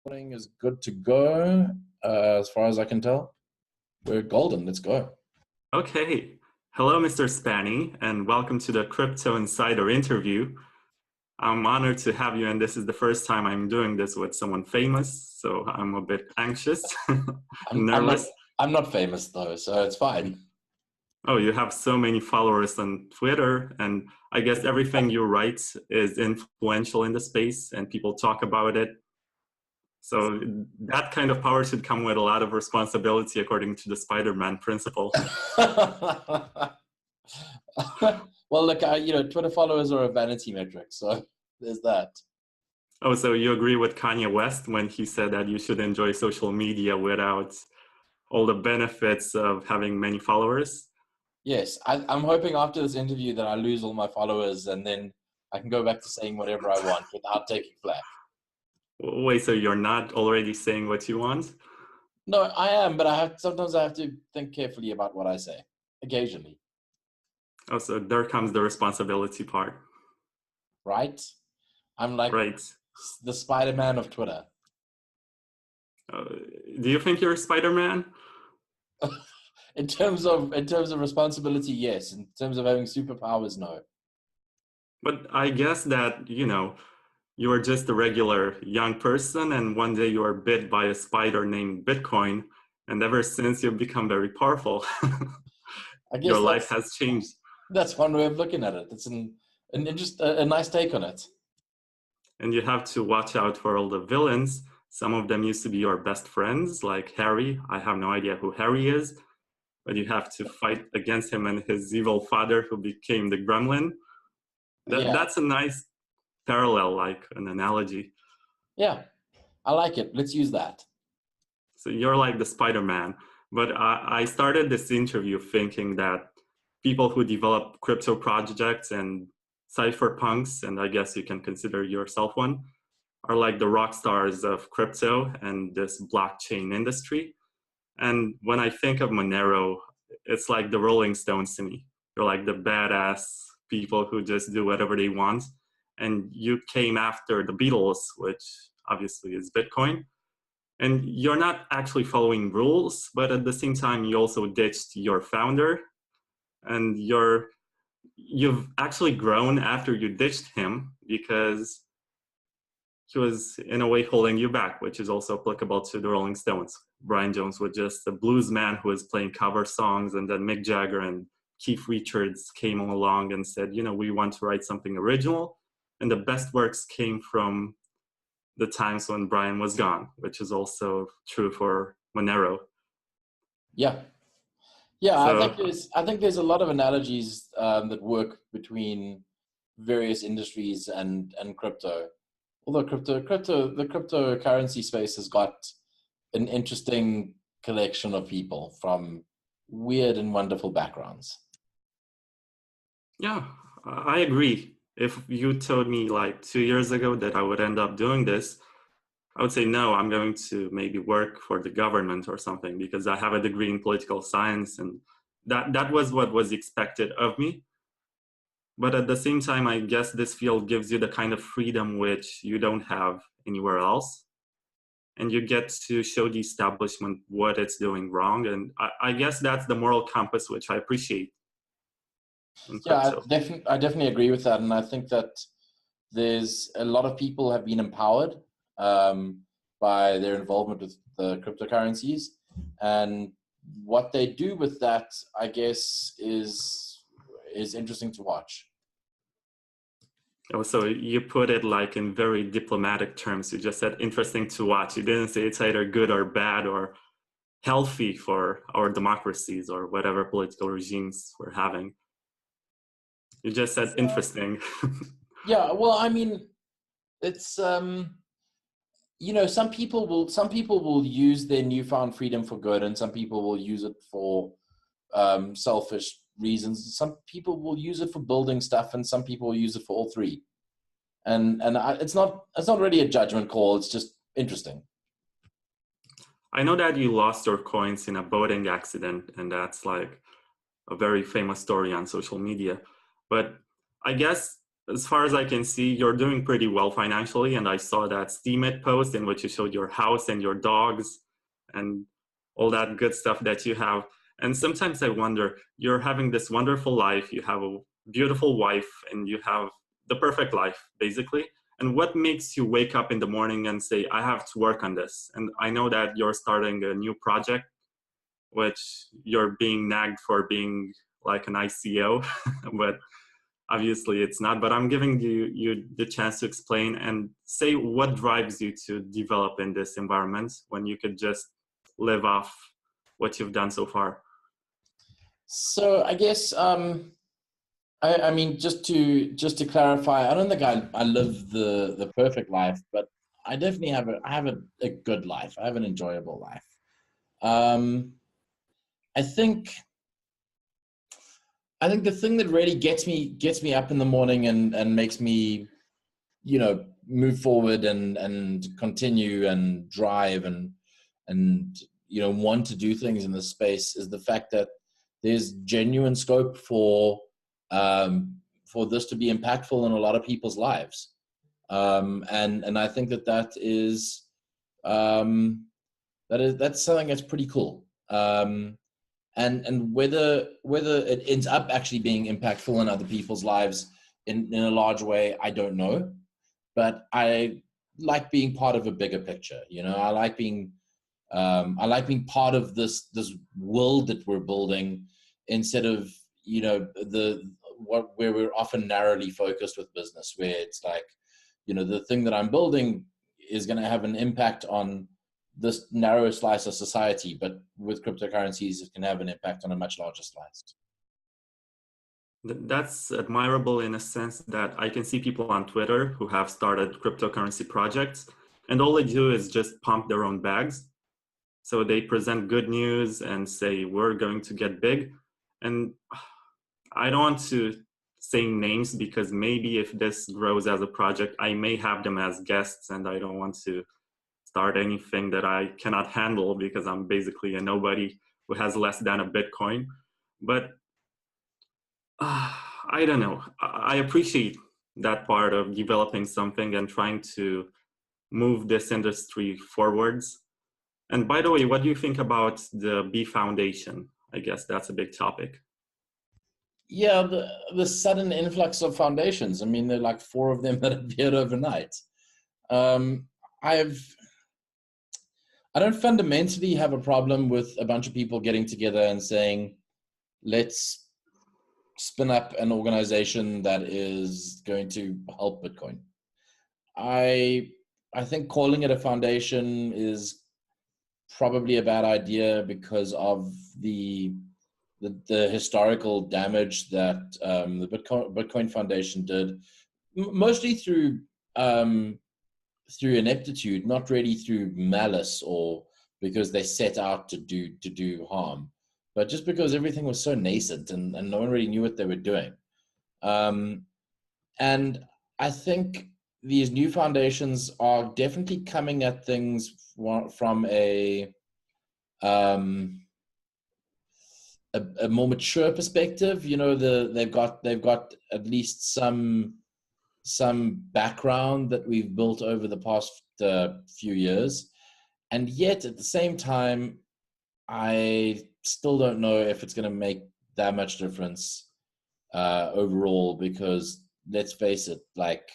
Recording is good to go, as far as I can tell. We're golden. Let's go. Okay. Hello, Mr. Spagni, and welcome to the Crypto Insider interview. I'm honored to have you, and this is the first time I'm doing this with someone famous, so I'm a bit anxious, nervous. I'm not famous though, so it's fine. Oh, you have so many followers on Twitter, and I guess everything you write is influential in the space, and people talk about it. So that kind of power should come with a lot of responsibility, according to the Spider-Man principle. Well, look, Twitter followers are a vanity metric, so there's that. Oh, so you agree with Kanye West when he said that you should enjoy social media without all the benefits of having many followers? Yes, I'm hoping after this interview that I lose all my followers and then I can go back to saying whatever I want without taking flack. Wait, so you're not already saying what you want? No, I am, but sometimes I have to think carefully about what I say, occasionally. Oh, so there comes the responsibility part. Right? I'm like the Spider-Man of Twitter. Do you think you're Spider-Man? In terms of responsibility, yes. In terms of having superpowers, no. But I guess that, you are just a regular young person, and one day you are bit by a spider named Bitcoin, and ever since you've become very powerful. I guess your life has changed. That's one way of looking at it. It's a nice take on it. And you have to watch out for all the villains. Some of them used to be your best friends, like Harry. I have no idea who Harry is, but you have to fight against him and his evil father who became the gremlin. That's a nice parallel, like an analogy. Yeah, I like it. Let's use that. So you're like the Spider-Man. But I started this interview thinking that people who develop crypto projects and cypherpunks, and I guess you can consider yourself one, are like the rock stars of crypto and this blockchain industry. And when I think of Monero, it's like the Rolling Stones to me. They're like the badass people who just do whatever they want. And you came after the Beatles, which obviously is Bitcoin. And you're not actually following rules, but at the same time, you also ditched your founder. And you've actually grown after you ditched him because he was in a way holding you back, which is also applicable to the Rolling Stones. Brian Jones was just a blues man who was playing cover songs, and then Mick Jagger and Keith Richards came along and said, we want to write something original. And the best works came from the times when Brian was gone, which is also true for Monero. Yeah. So, I think there's a lot of analogies that work between various industries and crypto. Although the cryptocurrency space has got an interesting collection of people from weird and wonderful backgrounds. Yeah, I agree. If you told me like 2 years ago that I would end up doing this, I would say, no, I'm going to maybe work for the government or something because I have a degree in political science, and that was what was expected of me. But at the same time, I guess this field gives you the kind of freedom which you don't have anywhere else. And you get to show the establishment what it's doing wrong. And I guess that's the moral compass, which I appreciate. Yeah, I definitely agree with that. And I think that there's a lot of people have been empowered by their involvement with the cryptocurrencies. And what they do with that, I guess, is interesting to watch. Oh, so you put it like in very diplomatic terms. You just said interesting to watch. You didn't say it's either good or bad or healthy for our democracies or whatever political regimes we're having. You just said interesting. Yeah, well, I mean, it's some people will use their newfound freedom for good, and some people will use it for selfish reasons. Some people will use it for building stuff, and some people will use it for all three. And it's not really a judgment call. It's just interesting. I know that you lost your coins in a boating accident, and that's like a very famous story on social media. But I guess as far as I can see, you're doing pretty well financially. And I saw that Steemit post in which you showed your house and your dogs and all that good stuff that you have. And sometimes I wonder, you're having this wonderful life, you have a beautiful wife, and you have the perfect life, basically. And what makes you wake up in the morning and say, I have to work on this? And I know that you're starting a new project, which you're being nagged for being like an ICO, but obviously it's not. But I'm giving you the chance to explain and say what drives you to develop in this environment when you could just live off what you've done so far. So I guess I mean just to clarify, I don't think I live the perfect life, but I definitely have a good life. I have an enjoyable life. I think the thing that really gets me up in the morning and makes me, you know, move forward and continue and drive and you know, want to do things in this space is the fact that there's genuine scope for this to be impactful in a lot of people's lives. And I think that is that's something that's pretty cool. And whether it ends up actually being impactful in other people's lives in a large way, I don't know. But I like being part of a bigger picture. You know, I like being part of this world that we're building, instead of, you know, where we're often narrowly focused with business, where it's like, you know, the thing that I'm building is going to have an impact on this narrow slice of society, but with cryptocurrencies, it can have an impact on a much larger slice. That's admirable in a sense that I can see people on Twitter who have started cryptocurrency projects, and all they do is just pump their own bags. So they present good news and say, we're going to get big. And I don't want to say names because maybe if this grows as a project, I may have them as guests, and I don't want to start anything that I cannot handle because I'm basically a nobody who has less than a Bitcoin. But I don't know. I appreciate that part of developing something and trying to move this industry forwards. And by the way, what do you think about the B Foundation? I guess that's a big topic. Yeah, the sudden influx of foundations. I mean, there are like 4 of them that appeared overnight. I don't fundamentally have a problem with a bunch of people getting together and saying, let's spin up an organization that is going to help Bitcoin. I think calling it a foundation is probably a bad idea because of the historical damage that the Bitcoin Foundation did, mostly through ineptitude, not really through malice or because they set out to do harm, but just because everything was so nascent and no one really knew what they were doing. And I think these new foundations are definitely coming at things from a more mature perspective. You know, they've got at least some background that we've built over the past few years, and yet at the same time, I still don't know if it's going to make that much difference overall, because let's face it, like,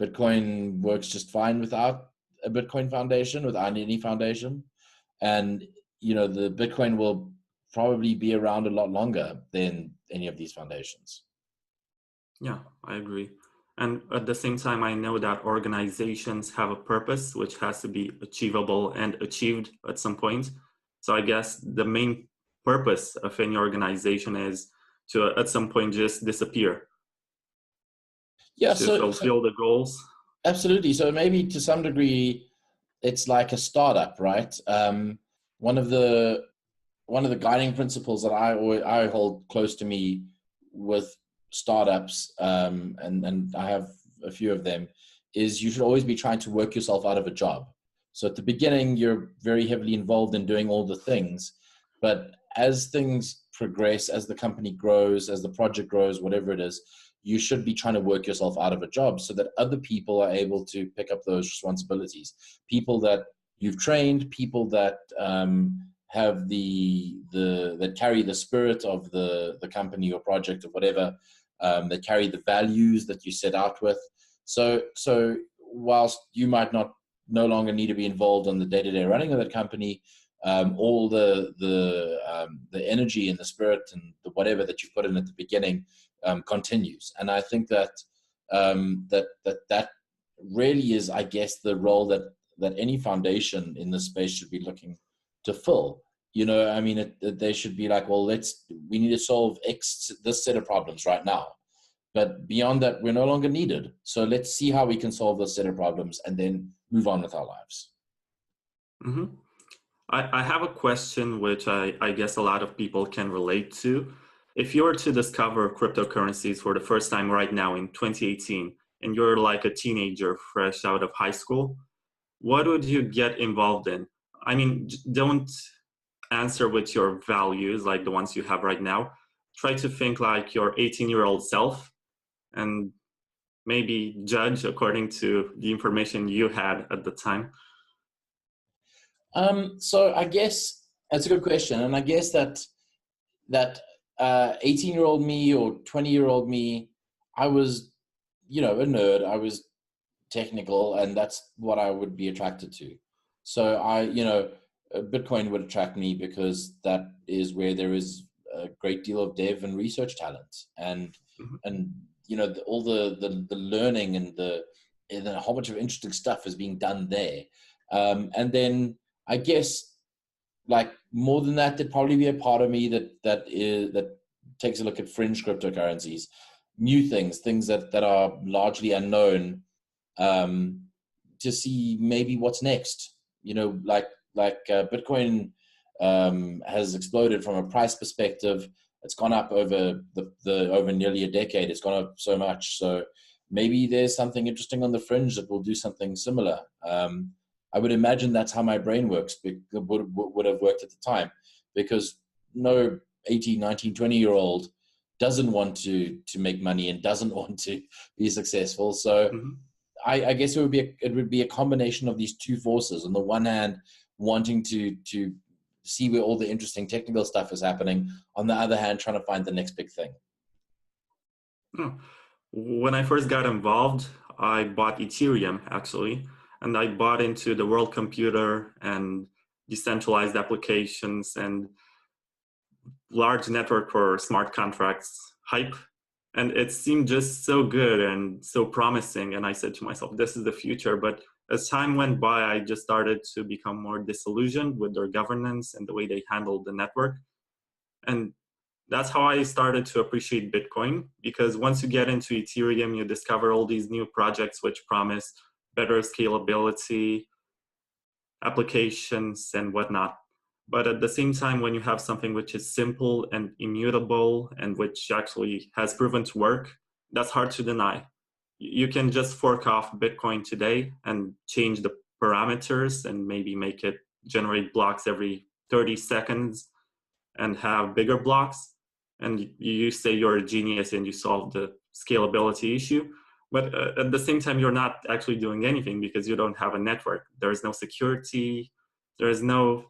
Bitcoin works just fine without a Bitcoin Foundation, without any foundation. And, you know, the Bitcoin will probably be around a lot longer than any of these foundations. Yeah, I agree. And at the same time, I know that organizations have a purpose which has to be achievable and achieved at some point. So I guess the main purpose of any organization is to, at some point, just disappear. Yeah, to fulfill the goals. Absolutely. So maybe to some degree, it's like a startup, right? One of the guiding principles that I hold close to me with startups, and I have a few of them, is you should always be trying to work yourself out of a job. So at the beginning, you're very heavily involved in doing all the things, but as things progress, as the company grows, as the project grows, whatever it is, you should be trying to work yourself out of a job so that other people are able to pick up those responsibilities. People that you've trained, people that have that carry the spirit of the company or project or whatever, that carry the values that you set out with. So whilst you might no longer need to be involved in the day-to-day running of that company, all the energy and the spirit and the whatever that you put in at the beginning continues. And I think that that really is, I guess, the role that any foundation in this space should be looking to fill. You know, I mean, they should be like, well, we need to solve this set of problems right now. But beyond that, we're no longer needed. So let's see how we can solve this set of problems and then move on with our lives. Mm-hmm. I have a question which I guess a lot of people can relate to. If you were to discover cryptocurrencies for the first time right now in 2018, and you're like a teenager fresh out of high school, what would you get involved in? I mean, don't answer with your values like the ones you have right now. Try to think like your 18-year-old self and maybe judge according to the information you had at the time. So I guess that's a good question. And I guess that 18-year-old me or 20-year-old me, I was, a nerd. I was technical, and that's what I would be attracted to. So Bitcoin would attract me because that is where there is a great deal of dev and research talent, and all the learning and a whole bunch of interesting stuff is being done there. And then I guess, like, more than that, there'd probably be a part of me that takes a look at fringe cryptocurrencies, new things that are largely unknown, to see maybe what's next. Like Bitcoin has exploded from a price perspective. It's gone up over over nearly a decade. It's gone up so much. So maybe there's something interesting on the fringe that will do something similar. I would imagine that's how my brain works, would have worked at the time, because no 18, 19, 20-year-old doesn't want to make money and doesn't want to be successful. So I guess it would be a combination of these two forces. On the one hand, wanting to see where all the interesting technical stuff is happening. On the other hand, trying to find the next big thing. When I first got involved, I bought Ethereum, actually. And I bought into the world computer and decentralized applications and large network for smart contracts hype. And it seemed just so good and so promising. And I said to myself, this is the future. But as time went by, I just started to become more disillusioned with their governance and the way they handled the network. And that's how I started to appreciate Bitcoin, because once you get into Ethereum, you discover all these new projects which promise better scalability, applications, and whatnot. But at the same time, when you have something which is simple and immutable and which actually has proven to work, that's hard to deny. You can just fork off Bitcoin today and change the parameters and maybe make it generate blocks every 30 seconds and have bigger blocks. And you say you're a genius and you solve the scalability issue. But at the same time, you're not actually doing anything because you don't have a network. There is no security. There is no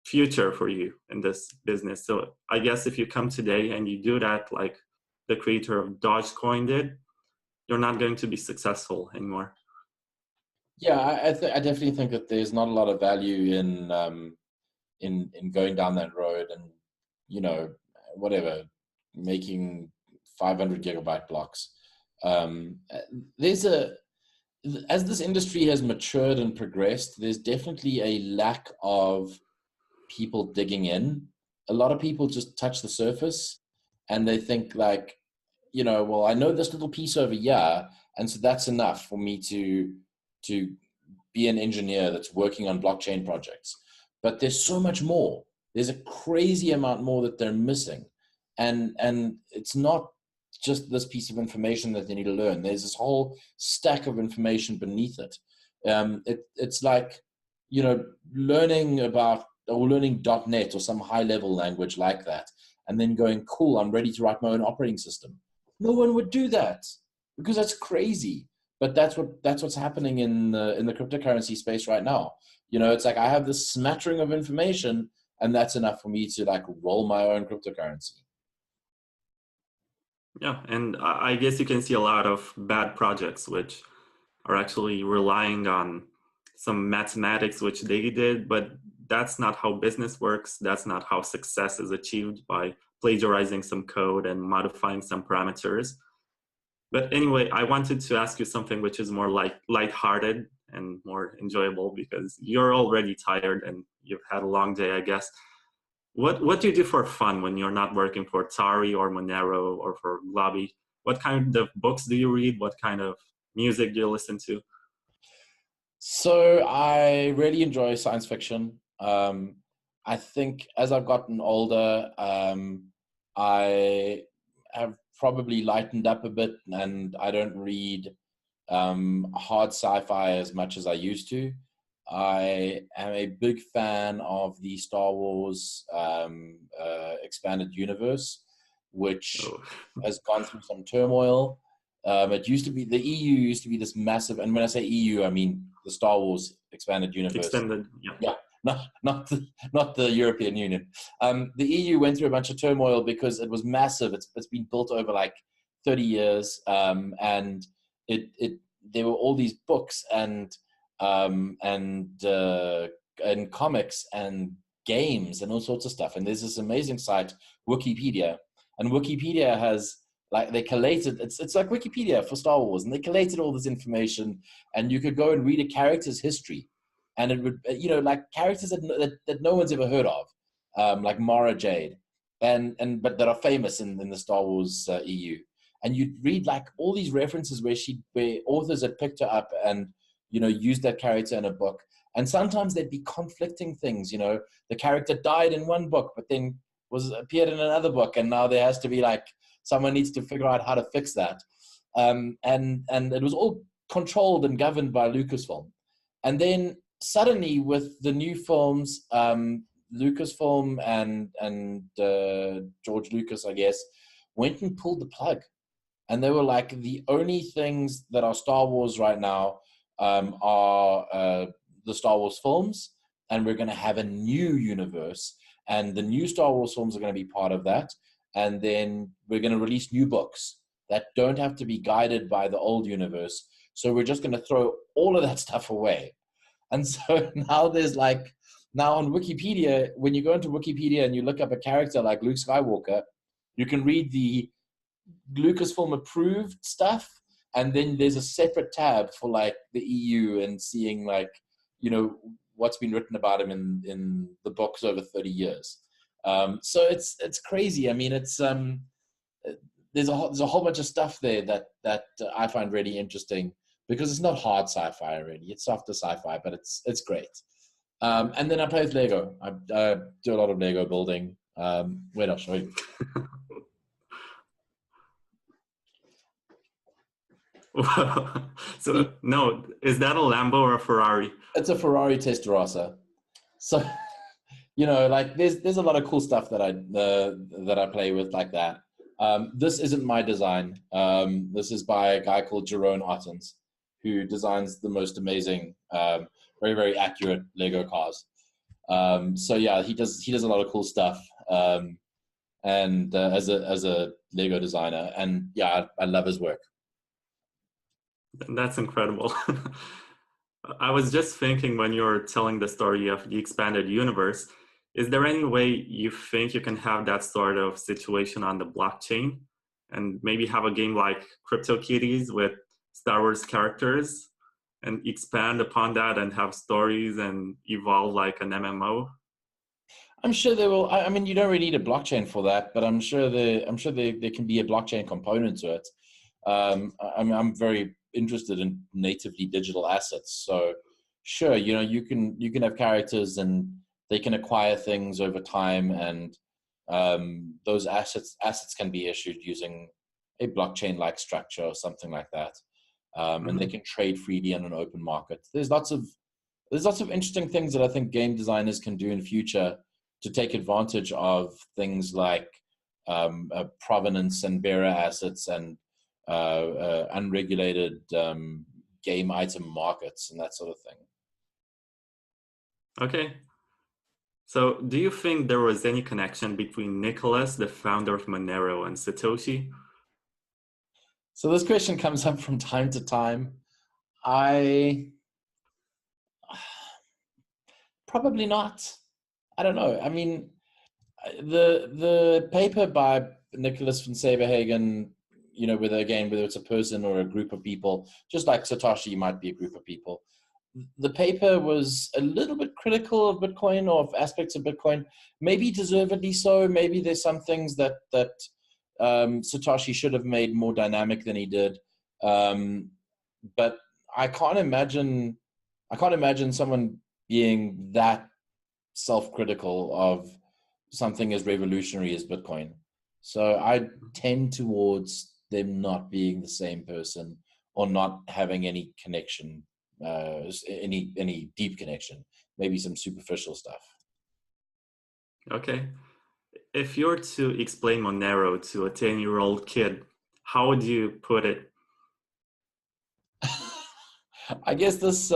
future for you in this business. So I guess if you come today and you do that, like the creator of Dogecoin did, you're not going to be successful anymore. Yeah, I definitely think that there's not a lot of value in going down that road and, whatever, making 500 gigabyte blocks. As this industry has matured and progressed, there's definitely a lack of people digging in. A lot of people just touch the surface and they think like, well, I know this little piece over here, and so that's enough for me to be an engineer that's working on blockchain projects. But there's so much more. There's a crazy amount more that they're missing. And it's not just this piece of information that they need to learn. There's this whole stack of information beneath it. It's like, learning about or learning .NET or some high level language like that, and then going, cool, I'm ready to write my own operating system. No one would do that because that's crazy. But that's what's happening in the cryptocurrency space right now. You know, it's like I have this smattering of information, and that's enough for me to like roll my own cryptocurrency. Yeah, and I guess you can see a lot of bad projects which are actually relying on some mathematics which they did, but that's not how business works. That's not how success is achieved, by plagiarizing some code and modifying some parameters. But anyway, I wanted to ask you something which is more like lighthearted and more enjoyable, because you're already tired and you've had a long day, I guess. What do you do for fun when you're not working for Tari or Monero or for Goblee? What kind of books do you read? What kind of music do you listen to? So I really enjoy science fiction. I think as I've gotten older, I have probably lightened up a bit, and I don't read hard sci-fi as much as I used to. I am a big fan of the Star Wars expanded universe, which Oh. has gone through some turmoil. It used to be, the EU used to be this massive, and when I say EU, I mean the Star Wars expanded universe. Extended, yeah. Yeah, not the European Union. The EU went through a bunch of turmoil because it was massive. It's been built over like 30 years, and it there were all these books and comics and games and all sorts of stuff. And there's this amazing site, Wikipedia, and Wikipedia has, like, they collated, it's like Wikipedia for Star Wars, and they collated all this information, and you could go and read a character's history, and it would, you know, like characters that no one's ever heard of, like Mara Jade, and but that are famous in the Star Wars EU. And you'd read like all these references where authors had picked her up and, you know, used that character in a book. And sometimes there'd be conflicting things, you know, the character died in one book, but then appeared in another book. And now there has to be like, someone needs to figure out how to fix that. And it was all controlled and governed by Lucasfilm. And then suddenly with the new films, Lucasfilm and George Lucas, I guess, went and pulled the plug. And they were like, the only things that are Star Wars right now are the Star Wars films, and we're going to have a new universe, and the new Star Wars films are going to be part of that. And then we're going to release new books that don't have to be guided by the old universe. So we're just going to throw all of that stuff away. And so now there's like, now on Wikipedia, when you go into Wikipedia and you look up a character like Luke Skywalker, you can read the Lucasfilm approved stuff, and then there's a separate tab for like the EU and seeing like, you know, what's been written about him in the books over 30 years. So it's crazy. I mean, it's there's a whole bunch of stuff there that I find really interesting, because it's not hard sci-fi really. It's softer sci-fi, but it's great. And then I play with Lego. I do a lot of Lego building. Wait, I'll show you. So no, is that a Lambo or a Ferrari? It's a Ferrari Testarossa. So, you know, like there's a lot of cool stuff that I play with like that. This isn't my design. This is by a guy called Jerome Ottens, who designs the most amazing, very, very accurate Lego cars. So yeah, he does a lot of cool stuff. And as a Lego designer, and yeah, I love his work. That's incredible. I was just thinking, when you're telling the story of the expanded universe, is there any way you think you can have that sort of situation on the blockchain, and maybe have a game like CryptoKitties with Star Wars characters and expand upon that and have stories and evolve like an MMO? I'm sure there will. I mean, you don't really need a blockchain for that, but I'm sure there can be a blockchain component to it. I'm very interested in natively digital assets, so sure, you know, you can have characters and they can acquire things over time, and those assets can be issued using a blockchain-like structure or something like that, and they can trade freely on an open market. There's lots of interesting things that I think game designers can do in future to take advantage of things like provenance and bearer assets and unregulated game item markets and that sort of thing. Okay. So do you think there was any connection between Nicholas, the founder of Monero, and Satoshi? So this question comes up from time to time. Probably not. I don't know. I mean, the paper by Nicholas van Saberhagen, whether it's a person or a group of people, just like Satoshi might be a group of people. The paper was a little bit critical of Bitcoin or of aspects of Bitcoin, maybe deservedly so. Maybe there's some things that Satoshi should have made more dynamic than he did. But I can't imagine someone being that self-critical of something as revolutionary as Bitcoin. So I tend towards them not being the same person or not having any connection, any deep connection, maybe some superficial stuff. Okay. If you're to explain Monero to a 10-year-old kid, how would you put it? I guess this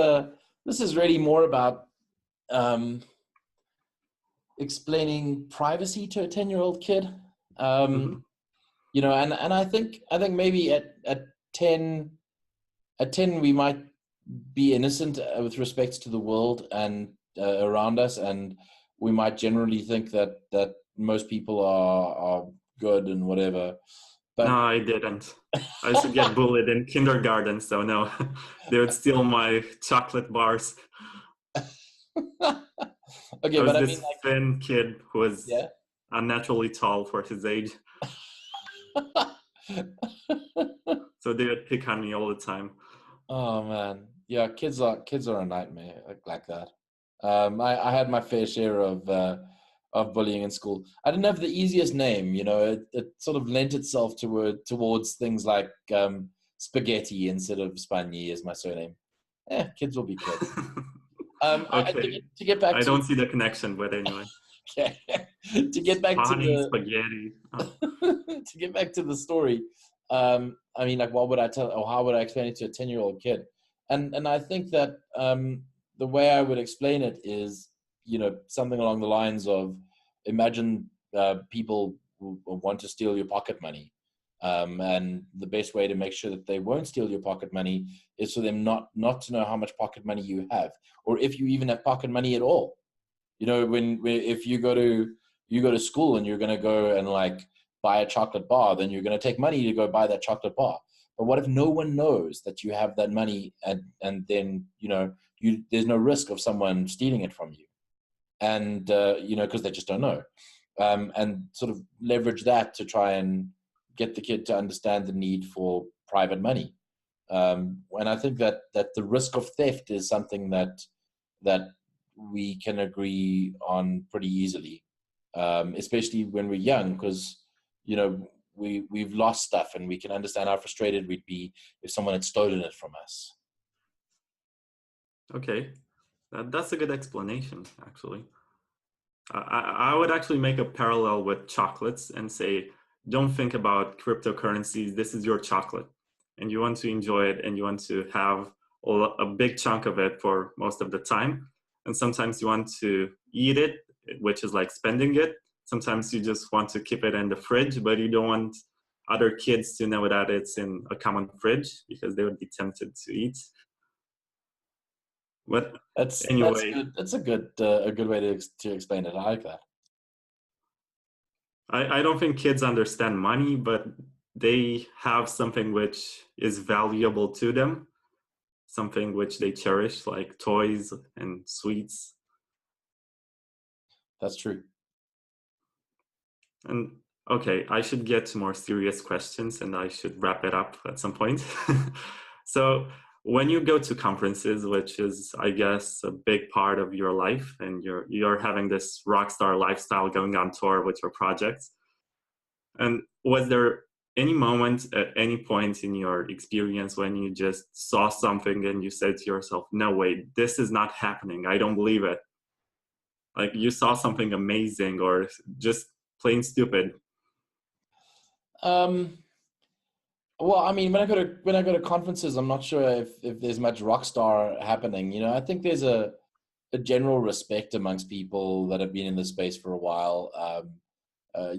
is really more about explaining privacy to a 10-year-old kid. And I think maybe at 10 we might be innocent with respect to the world and around us, and we might generally think that most people are good and whatever. But no, I didn't. I used to get bullied in kindergarten, so no, they would steal my chocolate bars. Okay, I was but this thin kid who was unnaturally tall for his age. So they would pick on me all the time. Oh man, yeah, kids are a nightmare like that. I had my fair share of bullying in school. I didn't have the easiest name, it sort of lent itself towards things like spaghetti instead of Spagni as my surname. Kids will be kids. Okay. To get back I to, don't see the connection, but anyway. Okay. To get back to the spaghetti. Oh. To get back to the story, I mean, like, what would I tell, or how would I explain it to a 10-year-old kid? And I think that the way I would explain it is, something along the lines of, imagine people who want to steal your pocket money. And the best way to make sure that they won't steal your pocket money is for them not to know how much pocket money you have, or if you even have pocket money at all. If you go to school and you're going to go and like buy a chocolate bar, then you're going to take money to go buy that chocolate bar. But what if no one knows that you have that money, and then there's no risk of someone stealing it from you, and because they just don't know, and sort of leverage that to try and get the kid to understand the need for private money. And I think that the risk of theft is something that we can agree on pretty easily, especially when we're young, because we've lost stuff, and we can understand how frustrated we'd be if someone had stolen it from us. Okay, that's a good explanation, actually. I would actually make a parallel with chocolates and say, don't think about cryptocurrencies. This is your chocolate, and you want to enjoy it, and you want to have a big chunk of it for most of the time. And sometimes you want to eat it, which is like spending it. Sometimes you just want to keep it in the fridge, but you don't want other kids to know that it's in a common fridge because they would be tempted to eat. But anyway, that's a good way to explain it. I like that. I don't think kids understand money, but they have something which is valuable to them, something which they cherish, like toys and sweets. That's true. And okay, I should get to more serious questions, and I should wrap it up at some point. So when you go to conferences, which is, I guess, a big part of your life, and you're having this rock star lifestyle, going on tour with your projects, and was there any moment at any point in your experience when you just saw something and you said to yourself, no, wait, this is not happening, I don't believe it? Like, you saw something amazing or just plain stupid. Um, well, I mean, when I go to conferences, I'm not sure if there's much rock star happening. You know, I think there's a general respect amongst people that have been in the space for a while.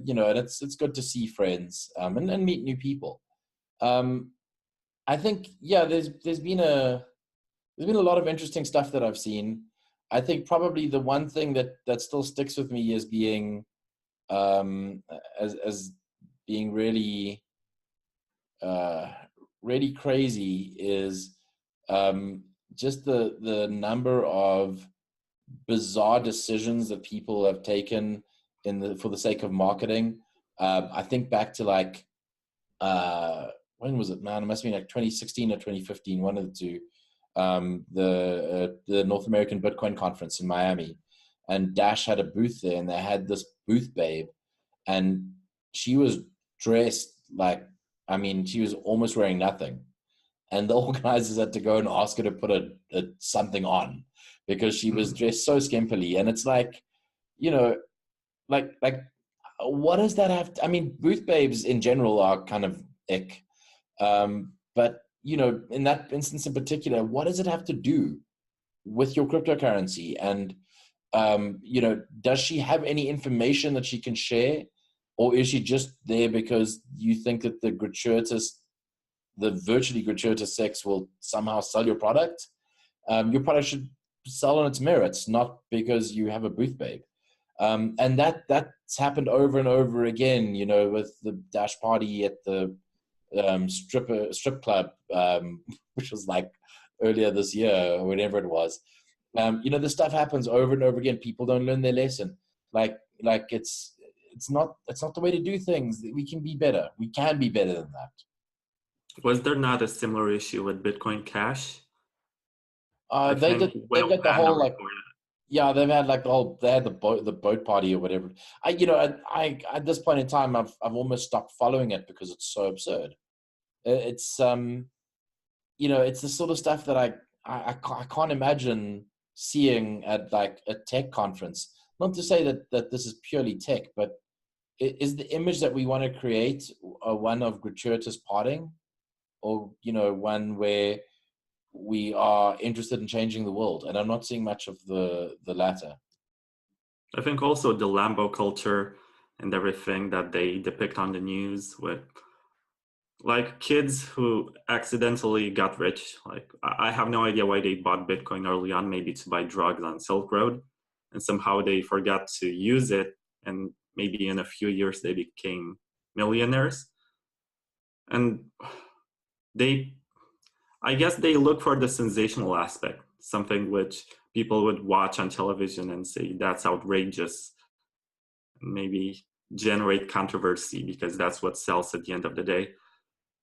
You know, and it's good to see friends and meet new people. Um, I think yeah, there's been a lot of interesting stuff that I've seen. I think probably the one thing that still sticks with me as being um, as being uh, really crazy is just the number of bizarre decisions that people have taken for the sake of marketing. I think back to like when was it, man? It must have been like 2016 or 2015, one of the two. The North American Bitcoin conference in Miami, and Dash had a booth there, and they had this booth babe, and she was dressed like, I mean, she was almost wearing nothing, and the organizers had to go and ask her to put a something on because she was dressed so skimpily, and it's like, you know, like what does that have to, I mean, booth babes in general are kind of ick, but you know, in that instance in particular, what does it have to do with your cryptocurrency? And you know, does she have any information that she can share, or is she just there because you think that the virtually gratuitous sex will somehow sell your product? Your product should sell on its merits, not because you have a booth babe. And that's happened over and over again, you know, with the Dash party at the strip club, which was like earlier this year or whatever it was. You know, this stuff happens over and over again. People don't learn their lesson. Like it's not the way to do things. We can be better. We can be better than that. Was there not a similar issue with Bitcoin Cash? I They think did. They've Will got the Panda whole like, reported. yeah, they've had like they had the boat party or whatever. You know, I at this point in time, I've almost stopped following it because it's so absurd. It's you know, it's the sort of stuff that I can't imagine seeing at like a tech conference. Not to say that this is purely tech, but is the image that we want to create one of gratuitous parting, or you know, one where we are interested in changing the world? And I'm not seeing much of the latter. I think also the Lambo culture and everything that they depict on the news with like kids who accidentally got rich. Like I have no idea why they bought Bitcoin early on, maybe to buy drugs on Silk Road, and somehow they forgot to use it, and maybe in a few years they became millionaires. And they, I guess they look for the sensational aspect, something which people would watch on television and say that's outrageous, maybe generate controversy because that's what sells at the end of the day.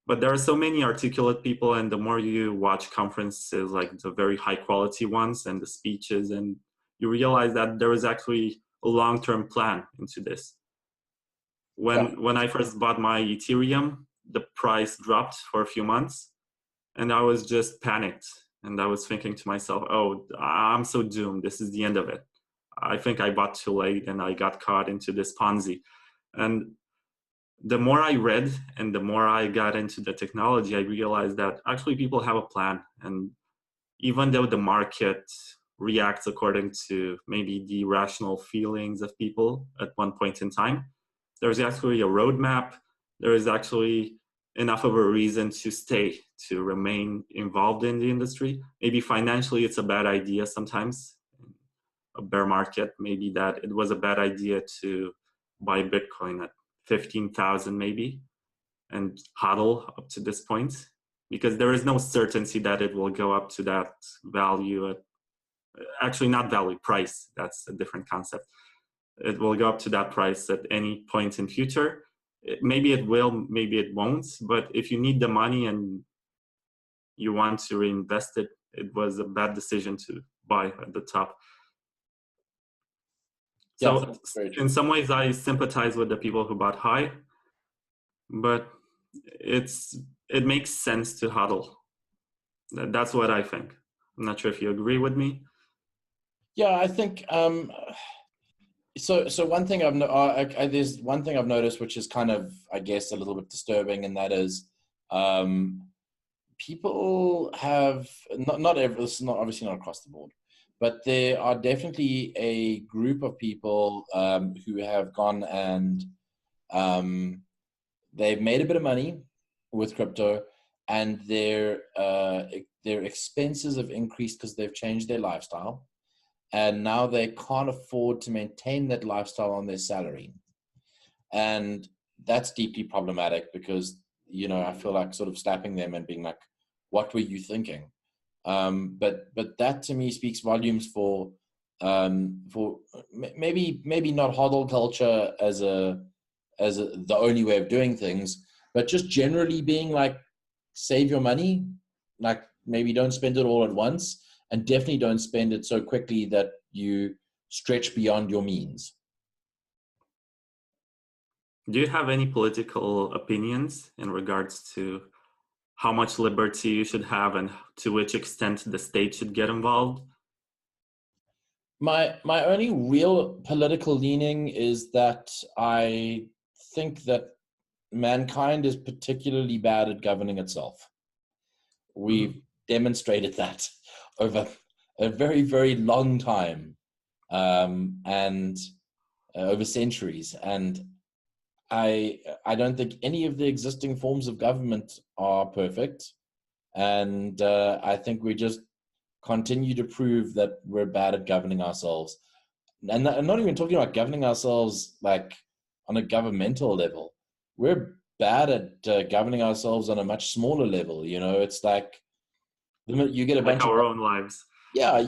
But there are so many articulate people, and the more you watch conferences, like the very high quality ones and the speeches, and you realize that there is actually a long-term plan into this. Yeah, When I first bought my Ethereum, the price dropped for a few months, and I was just panicked. And I was thinking to myself, oh, I'm so doomed. This is the end of it. I think I bought too late and I got caught into this Ponzi. And the more I read and the more I got into the technology, I realized that actually people have a plan. And even though the market reacts according to maybe the rational feelings of people at one point in time, there's actually a roadmap. There is actually enough of a reason to stay, to remain involved in the industry. Maybe financially it's a bad idea sometimes, a bear market, maybe that it was a bad idea to buy Bitcoin at 15,000 maybe and hodl up to this point, because there is no certainty that it will go up to that value at, actually not value, price, that's a different concept. It will go up to that price at any point in future. Maybe it will, maybe it won't, but if you need the money and you want to reinvest it, it was a bad decision to buy at the top. yeah, So that's very in true. some ways I sympathize with the people who bought high, but it makes sense to hodl. That's what I think. I'm not sure if you agree with me. Yeah, I think So one thing there's one thing I've noticed, which is kind of, I guess, a little bit disturbing, and that is, um, people have this is not obviously not across the board, but there are definitely a group of people who have gone and they've made a bit of money with crypto, and their expenses have increased because they've changed their lifestyle, and now they can't afford to maintain that lifestyle on their salary. And that's deeply problematic because, I feel like sort of slapping them and being like, what were you thinking? But that to me speaks volumes for maybe not hodl culture as the only way of doing things, but just generally being like, save your money, like maybe don't spend it all at once, and definitely don't spend it so quickly that you stretch beyond your means. Do you have any political opinions in regards to how much liberty you should have and to which extent the state should get involved? My only real political leaning is that I think that mankind is particularly bad at governing itself. We've demonstrated that over a very, very long time, and over centuries. And I don't think any of the existing forms of government are perfect. And I think we just continue to prove that we're bad at governing ourselves. And I'm not even talking about governing ourselves like on a governmental level. We're bad at governing ourselves on a much smaller level. It's like you get a Like bunch of our own lives. yeah,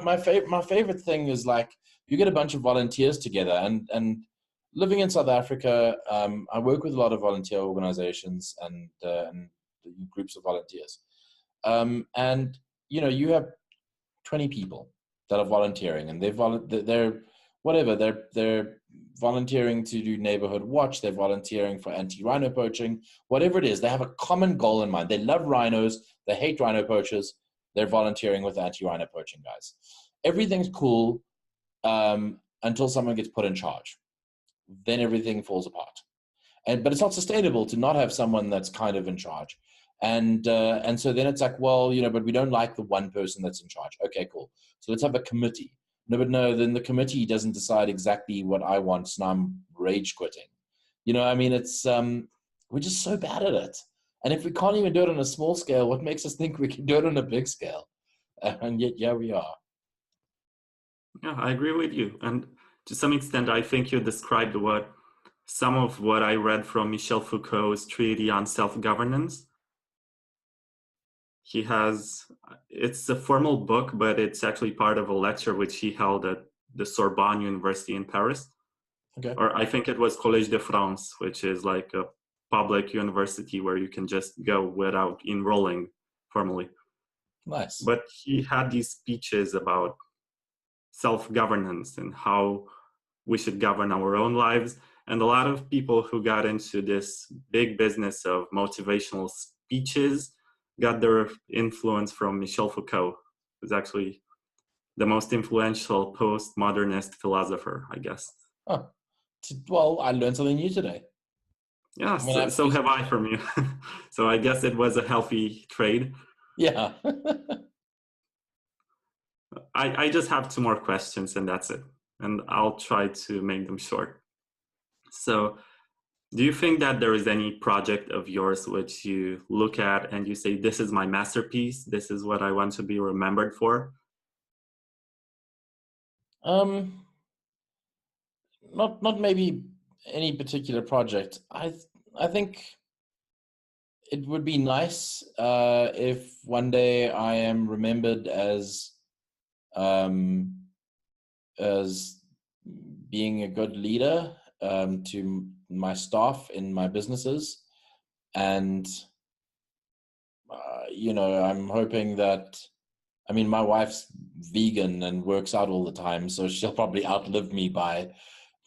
my favorite thing is like you get a bunch of volunteers together, and living in South Africa, I work with a lot of volunteer organizations and groups of volunteers, and you have 20 people that are volunteering, and they're whatever, they're volunteering to do neighborhood watch, they're volunteering for anti-rhino poaching, whatever it is. They have a common goal in mind. They love rhinos, they hate rhino poachers, they're volunteering with anti-rhino poaching guys. Everything's cool until someone gets put in charge. Then everything falls apart. But it's not sustainable to not have someone that's kind of in charge. And so then it's like, well, but we don't like the one person that's in charge. Okay, cool. So let's have a committee. No, but no, then the committee doesn't decide exactly what I want, so now I'm rage quitting. It's we're just so bad at it. And if we can't even do it on a small scale, what makes us think we can do it on a big scale? And yet, yeah, we are. Yeah, I agree with you. And to some extent, I think you described some of what I read from Michel Foucault's Treatise on Self-Governance. It's a formal book, but it's actually part of a lecture which he held at the Sorbonne University in Paris. Okay. Or I think it was Collège de France, which is like a public university where you can just go without enrolling formally. Nice. But he had these speeches about self-governance and how we should govern our own lives. And a lot of people who got into this big business of motivational speeches got their influence from Michel Foucault, who's actually the most influential postmodernist philosopher, I guess. Oh, well, I learned something new today. Yeah, so have I from you. So I guess it was a healthy trade. Yeah. I just have 2 more questions and that's it. And I'll try to make them short. So do you think that there is any project of yours which you look at and you say, this is my masterpiece, this is what I want to be remembered for? Not maybe any particular project. I think it would be nice if one day I am remembered as being a good leader to my staff in my businesses, and I'm hoping that. I mean, my wife's vegan and works out all the time, so she'll probably outlive me by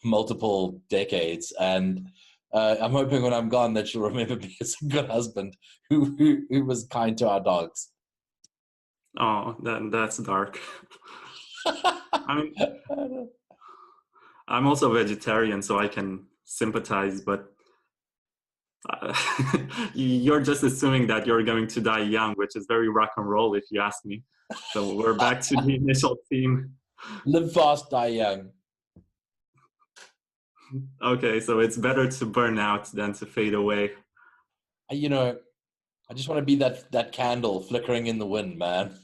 multiple decades. And I'm hoping when I'm gone that she'll remember me as a good husband who was kind to our dogs. Oh, that's dark. I mean, I'm also vegetarian, so I can sympathize, but uh, you're just assuming that you're going to die young, which is very rock and roll if you ask me. So we're back to the initial theme. Live fast, die young. Okay, so it's better to burn out than to fade away. You know, I just want to be that candle flickering in the wind, man.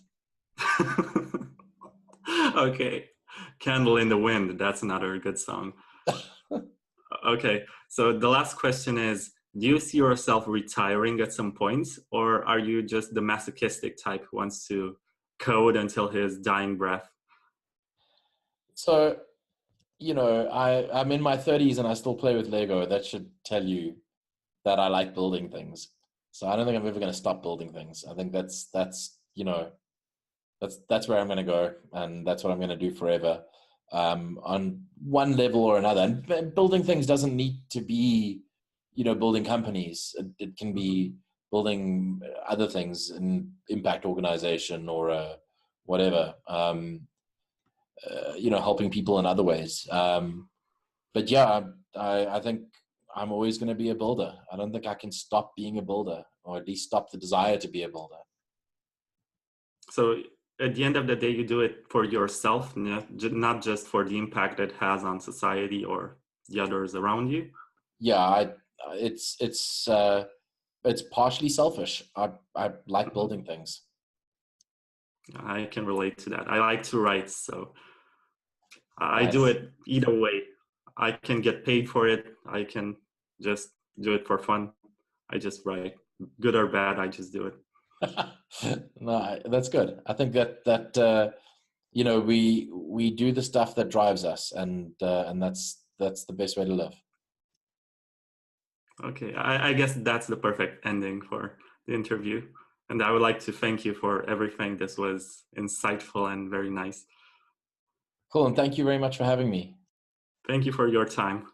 Okay, Candle in the Wind, that's another good song. Okay, so the last question is, do you see yourself retiring at some point, or are you just the masochistic type who wants to code until his dying breath? So, I'm in my 30s and I still play with Lego. That should tell you that I like building things. So I don't think I'm ever going to stop building things. I think that's where I'm going to go, and that's what I'm going to do forever, on one level or another. And building things doesn't need to be, building companies. It can be building other things, an impact organization or whatever. Helping people in other ways. But yeah, I think I'm always going to be a builder. I don't think I can stop being a builder, or at least stop the desire to be a builder. So at the end of the day, you do it for yourself, not just for the impact it has on society or the others around you. Yeah, it's partially selfish. I like building things. I can relate to that. I like to write, so I do Nice. it either way. I can get paid for it. I can just do it for fun. I just write, good or bad. I just do it. No, that's good. I think that we do the stuff that drives us, and that's the best way to live. Okay, I guess that's the perfect ending for the interview. And I would like to thank you for everything. This was insightful and very nice. Cool, and thank you very much for having me. Thank you for your time.